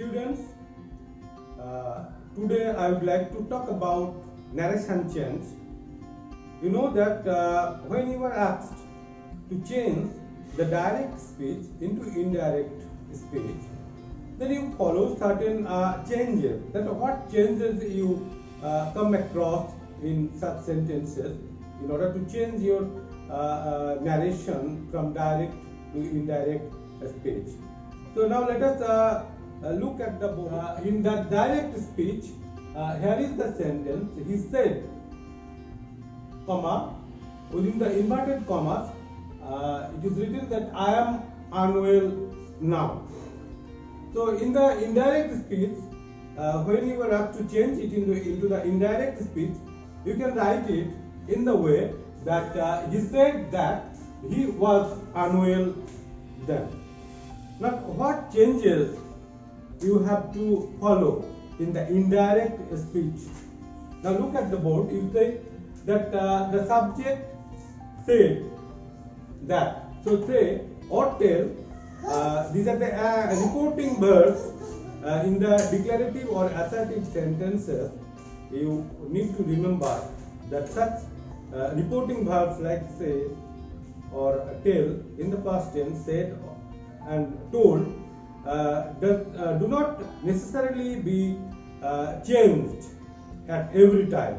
Students, today I would like to talk about narration change. You know that when you are asked to change the direct speech into indirect speech, then you follow certain changes. That what changes you come across in such sentences in order to change your narration from direct to indirect speech. So now let us look at the board. In the direct speech, here is the sentence. He said, comma, within the inverted commas, it is written that I am unwell now. So in the indirect speech, when you are asked to change it into the indirect speech, you can write it in the way that he said that he was unwell then. Now what changes you have to follow in the indirect speech? Now look at the board. You say that the subject said that. So say or tell. These are the reporting verbs in the declarative or assertive sentences. You need to remember that such reporting verbs like say or tell in the past tense, said and told, do not necessarily be changed at every time.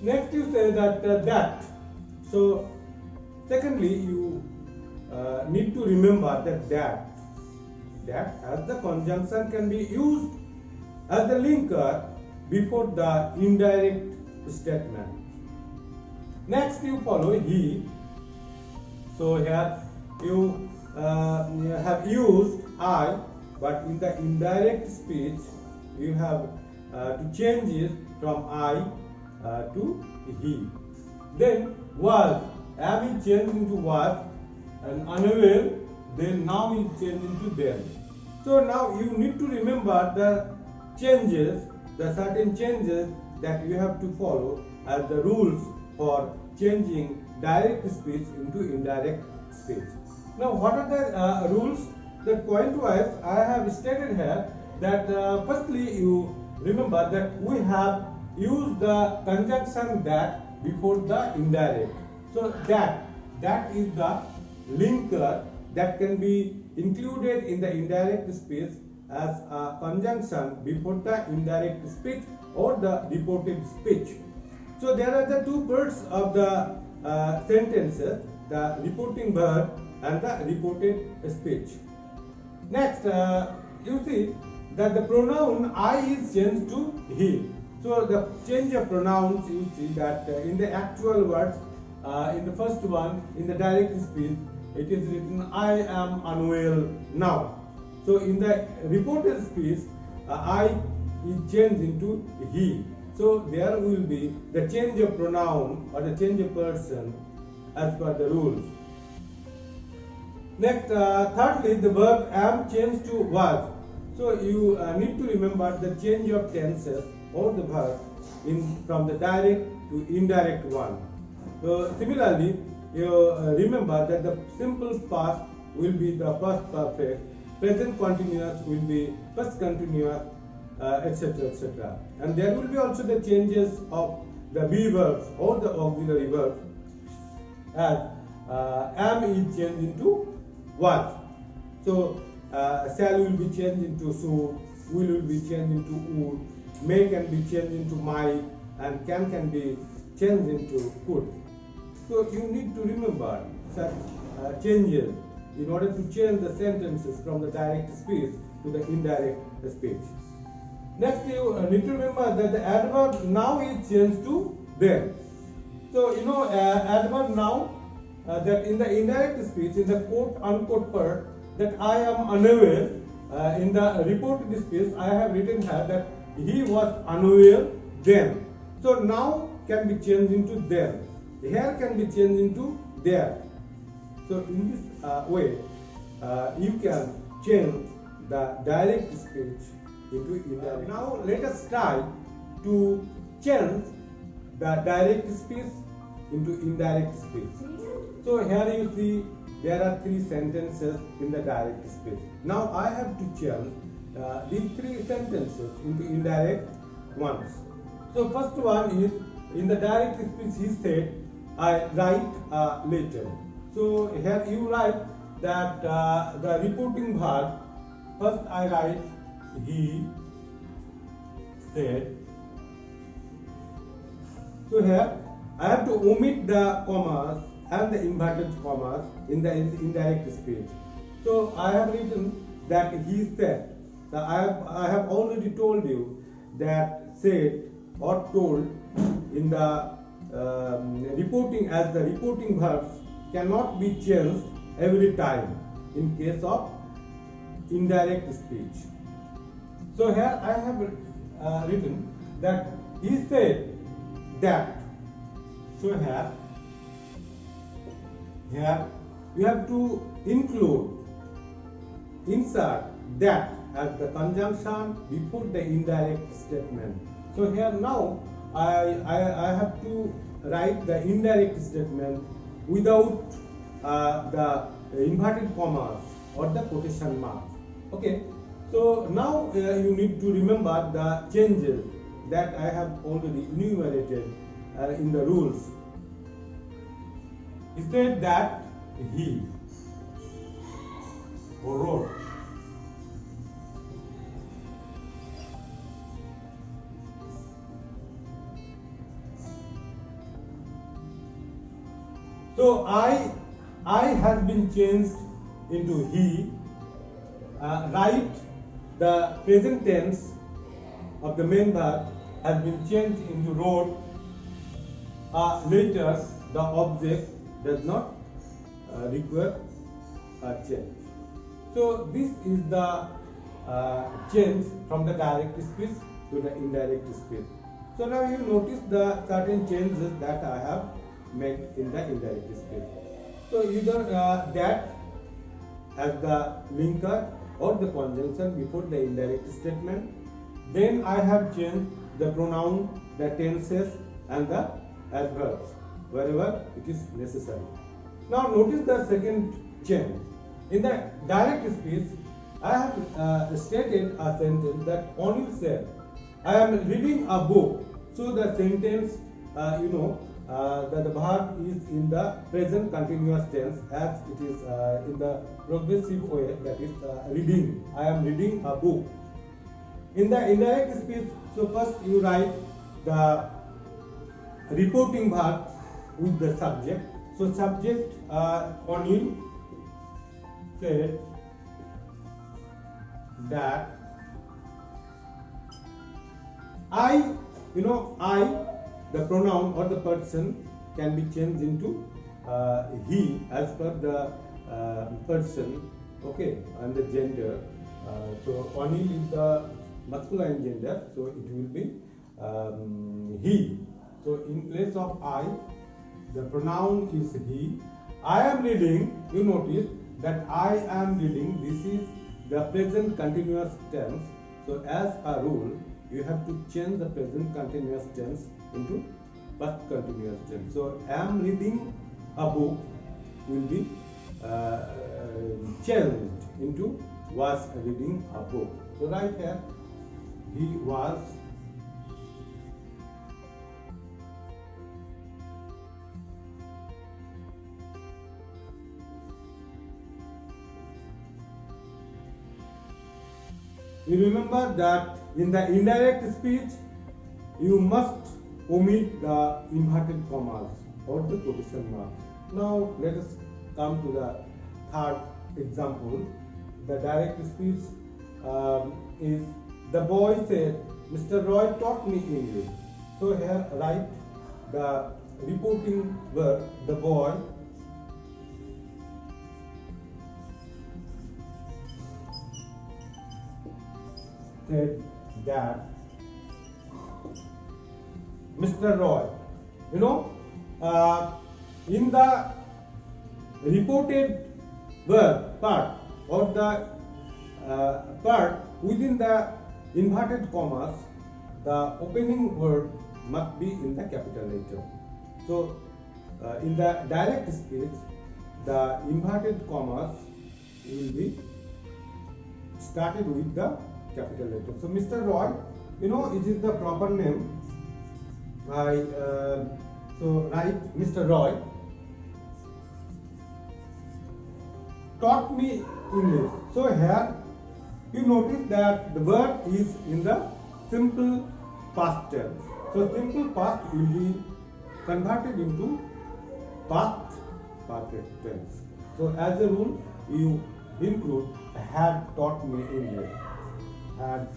Next you say that. So secondly you need to remember that as the conjunction can be used as the linker before the indirect statement. Next you follow he. So here you have used I, but in the indirect speech you have to change it from I to he. Then was, am is changed into was, and unaware, then now is changed into then. So now you need to remember the changes, the certain changes that you have to follow as the rules for changing direct speech into indirect speech. Now what are the rules? That point-wise I have stated here that firstly you remember that we have used the conjunction that before the indirect. So that is the linker that can be included in the indirect speech as a conjunction before the indirect speech or the reported speech. So there are the two parts of the sentences, the reporting verb and the reported speech. Next, you see that the pronoun I is changed to he. So the change of pronouns, you see that in the actual words, in the first one, in the direct speech, it is written I am unwell now. So in the reported speech, I is changed into he. So there will be the change of pronoun or the change of person as per the rules. Next, thirdly, the verb am changed to was. So you need to remember the change of tenses or the verb from the direct to indirect one. So similarly, you remember that the simple past will be the past perfect, present continuous will be past continuous, etc., etc. And there will be also the changes of the be verbs or the auxiliary verbs, as am is changed into was. So shall will be changed into should, will be changed into would, may can be changed into might, and can be changed into could. So you need to remember such changes in order to change the sentences from the direct speech to the indirect speech. Next, you need to remember that the adverb now is changed to then. So you know adverb now that in the indirect speech, in the quote unquote part, that I am unaware. In the reported speech, I have written here that he was unaware then. So now can be changed into then. Here can be changed into there. So in this way, you can change the direct speech into indirect. Now let us try to change the direct speech into indirect speech. So here you see there are three sentences in the direct speech. Now I have to change these three sentences into indirect ones. So first one is, in the direct speech he said, I write a letter. So here you write that the reporting verb, first I write he said. So here I have to omit the commas and the inverted commas in the indirect speech. So I have written that he said. So I have already told you that said or told in the reporting, as the reporting verbs cannot be changed every time in case of indirect speech. So here I have written that he said that. So here you have to insert that as the conjunction before the indirect statement. So here now I have to write the indirect statement without the inverted commas or the quotation marks. Okay. So now you need to remember the changes that I have already enumerated in the rules. He said that he wrote. So I has been changed into he. Write, the present tense of the main verb has been changed into wrote. Later the object does not require a change. So this is the change from the direct speech to the indirect speech. So now you notice the certain changes that I have made in the indirect speech. So either that as the linker or the conjunction before the indirect statement. Then I have changed the pronoun, the tenses and the adverbs wherever it is necessary. Now notice the second change. In the direct speech, I have stated a sentence that Anil said, I am reading a book. So the sentence, that the verb is in the present continuous tense as it is in the progressive way, that is reading. I am reading a book. In the indirect speech, so first you write the reporting verb with the subject. So subject Anil said that I, the pronoun or the person can be changed into he as per the person, okay, and the gender. So Anil is the masculine gender, so it will be he. So in place of I, the pronoun is he. I am reading, you notice that I am reading, this is the present continuous tense. So as a rule, you have to change the present continuous tense into past continuous tense. So am reading a book will be changed into was reading a book. So right here, he was you remember that in the indirect speech, you must omit the inverted commas or the quotation marks. Now let us come to the third example. The direct speech is the boy said, Mr. Roy taught me English. So here write the reporting verb, the boy said that Mr. Roy, in the reported verb part or the part within the inverted commas, the opening word must be in the capital letter. So in the direct speech, the inverted commas will be started with the capital letter. So Mr. Roy, it is the proper name. So write Mr. Roy taught me English. So here you notice that the word is in the simple past tense. So simple past will be converted into past perfect tense. So as a rule, you include had taught me English. Had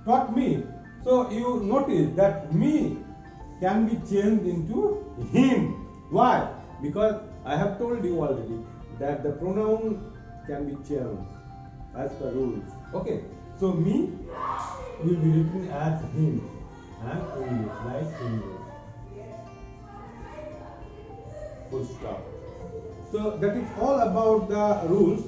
taught me. So you notice that me can be changed into him. Why? Because I have told you already that the pronoun can be changed as per rules. Okay. So me will be written as him and English, like English. Full stop. So that is all about the rules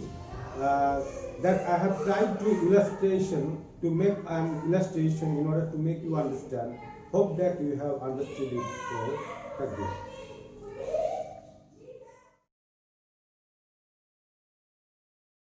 that I have tried to make an illustration in order to make you understand. Hope that you have understood it. So, thank you.